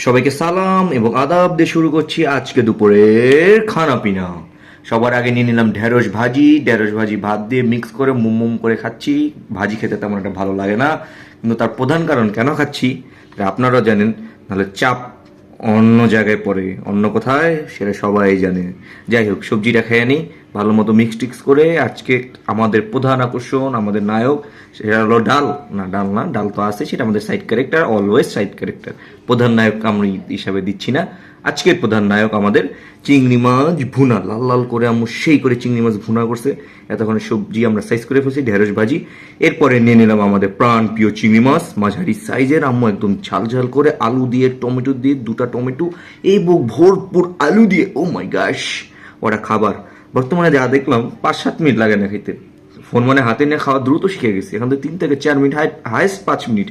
সবাইকে সালাম এবং আদাব দিয়ে শুরু করছি আজকে দুপুরের খানা পিনা। সবার আগে নিয়ে নিলাম ঢেঁড়স ভাজি ভাত দিয়ে মিক্স করে মুম করে খাচ্ছি। ভাজি খেতে তেমন একটা ভালো লাগে না, কিন্তু তার প্রধান কারণ কেন খাচ্ছি সেটা আপনারাও জানেন, নাহলে চাপ অন্য জায়গায় পড়ে, অন্য কোথায় সেটা সবাই জানে। যাই হোক, সবজিটা খেয়ে নিই ভালো মতো মিক্স টিক্স করে। আজকে আমাদের প্রধান আকর্ষণ, আমাদের নায়ক, সেটা হলো ডাল। না, ডাল না, ডাল তো আছে, সেটা আমাদের side character, always side character. প্রধান নায়ক আমি হিসাবে দিচ্ছি না। আজকের প্রধান নায়ক আমাদের চিংড়ি মাছ ভুনা, লাল লাল করে আম্মু সেই করে চিংড়ি মাছ ভুনা করছে। এতক্ষণে সবজি আমরা সাইজ করে ফেলছি, ঢেঁড়স ভাজি। এরপরে নিয়ে নিলাম আমাদের প্রাণ প্রিয় চিংড়ি মাছ, মাঝারি সাইজের। আম্মু একদম ঝাল ঝাল করে আলু দিয়ে, টমেটো দিয়ে, দুটা টমেটো এবং ভরপুর আলু দিয়ে, ও মাই গাশ, ওটা খাবার। বর্তমানে যা দেখলাম 5-7 মিনিট লাগে না খেতে। ফোন মানে হাতে নিয়ে খাওয়া দ্রুত শিখে গেছি, এখন তো 3 থেকে 4 মিনিট, হাইস্ট 5 মিনিট।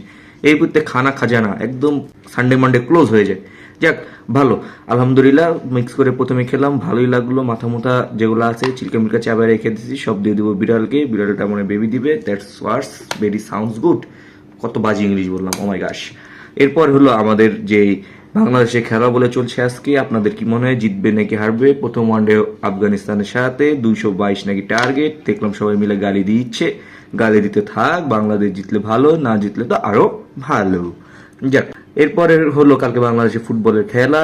এই করতে খানা খাজানা একদম সানডে মানডে ক্লোজ হয়ে যায়। যাক, ভালো, আলহামদুলিল্লাহ। মিক্স করে প্রথমে খেলাম, ভালোই লাগলো। মাথা মুথা যেগুলো আছে চিলকা মিলকা চাবাই রেখে দিয়েছি, সব দিয়ে দেবো বিড়ালকে। বিড়ালটা মানে বেবি দিবে, that's worse very sounds good. কত বাজে ইংলিশ বললাম, ও মাই গাশ। এরপর হলো আমাদের যে বাংলাদেশে খেলা বলে চলছে আজকে, আপনাদের কি মনে হয় জিতবে নাকি হারবে? প্রথম ওয়ানডে আফগানিস্তানের সাথে 222 নাকি টার্গেট, দেখলাম সবাই মিলে গালি দিচ্ছে। গালি দিতে থাক, বাংলাদেশ জিতলে ভালো, না জিতলে তো আরো ভালো। যাক, এরপরে হলো কালকে বাংলাদেশে ফুটবলের খেলা,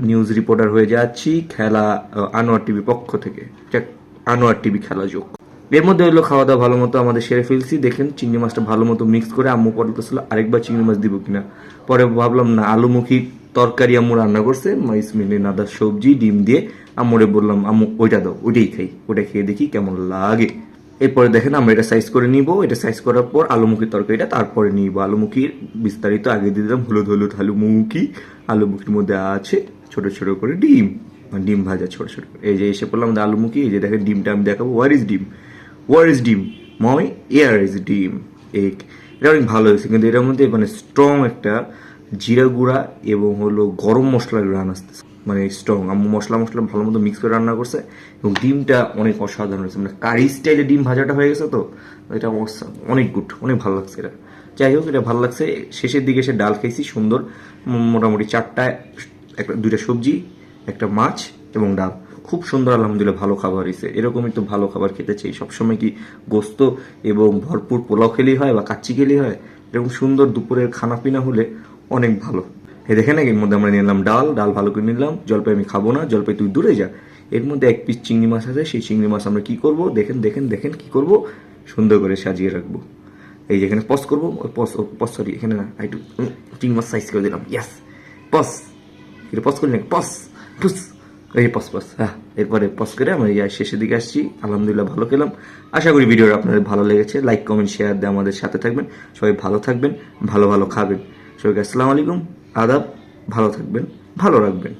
নিউজ রিপোর্টার হয়ে যাচ্ছি। খেলা আনোয়ার টিভি পক্ষ থেকে, যাক, আনোয়ার টিভি খেলা যোগ। এর মধ্যে হলো খাওয়া দাওয়া ভালো মতো আমাদের সেরে ফেলছি। দেখেন চিংড়ি মাছটা ভালো মতো মিক্স করে আম্মু বলতেছিল আরেকবার চিংড়ি মাছ দিব কিনা। পরে ভাবলাম না, আলুমুখী তরকারি আম্মু রান্না করছে, মাইস মিলে নাদা সবজি ডিম দিয়ে। আম্মুরে বললাম আম্মু ওইটা দাও, ওইটাই খাই, ওইটা খেয়ে দেখি কেমন লাগে। এরপরে দেখেন আমরা এটা সাইজ করে নিব। এটা সাইজ করার পর আলুমুখির তরকারিটা তারপরে নিব। আলুমুখির বিস্তারিত আগে দিয়ে দিলাম, হলুদ হলুদ আলুমুখি। আলুমুখির মধ্যে আছে ছোট ছোট করে ডিম, ডিম ভাজা ছোট ছোট করে। এই যে এসে পড়লাম আমাদের আলুমুখি। এই যে দেখেন ডিমটা আমি দেখাবো। ওয়ার ইজ ডিম, ওয়ার ইজ ডিম মই, এয়ার ইজ ডিম এগ। এটা অনেক ভালো হয়েছে, কিন্তু এটার মধ্যে মানে স্ট্রং একটা জিরা গুঁড়া এবং হলো গরম মশলার রান আসতেছে, মানে স্ট্রং। আম্মু মশলা ভালো মতো মিক্স করে রান্না করছে এবং ডিমটা অনেক অসাধারণ হয়েছে, মানে কারি স্টাইলে ডিম ভাজাটা হয়ে গেছে। তো এটা অনেক গুড, অনেক ভালো লাগছে এটা। যাই হোক, এটা ভালো লাগছে। শেষের দিকে এসে ডাল খাইছি সুন্দর, মোটামুটি 4টা, একটা 2টা সবজি, একটা মাছ এবং ডাল। খুব সুন্দর, আলহামদুলিল্লাহ, ভালো খাবার হয়েছে। এরকমই তো ভালো খাবার খেতে চাই সবসময়। কি গোস্ত এবং ভরপুর পোলাও খেলেই হয় বা কাচ্চি খেলেই হয়? এরকম সুন্দর দুপুরের খানা পিনা হলে অনেক ভালো। দেখে না, এর মধ্যে আমরা নিলাম ডাল ভালো করে নিলাম। জলপাই আমি খাবো না, জলপাই তুই দূরে যা। এর মধ্যে 1 পিস চিংড়ি মাছ আছে, সেই চিংড়ি মাছ আমরা কি করব দেখেন দেখেন দেখেন কি করব, সুন্দর করে সাজিয়ে রাখবো। এই যেখানে পস করবো, পস সরি, এখানে না, একটু চিংড়ি মাছ সাইজ করে দিলাম। ইয়াস, পস, এটা পস করি না, পস টুস, এই পস পস, হ্যাঁ। এরপরে পস করে আমরা শেষের দিকে আসছি। আলহামদুলিল্লাহ ভালো খেলাম। আশা করি ভিডিওটা আপনাদের ভালো লেগেছে। লাইক কমেন্ট শেয়ার দিয়ে আমাদের সাথে থাকবেন। সবাই ভালো থাকবেন, ভালো ভালো খাবেন। সবাইকে আসসালামু আলাইকুম, আদাব। ভালো থাকবেন, ভালো রাখবেন।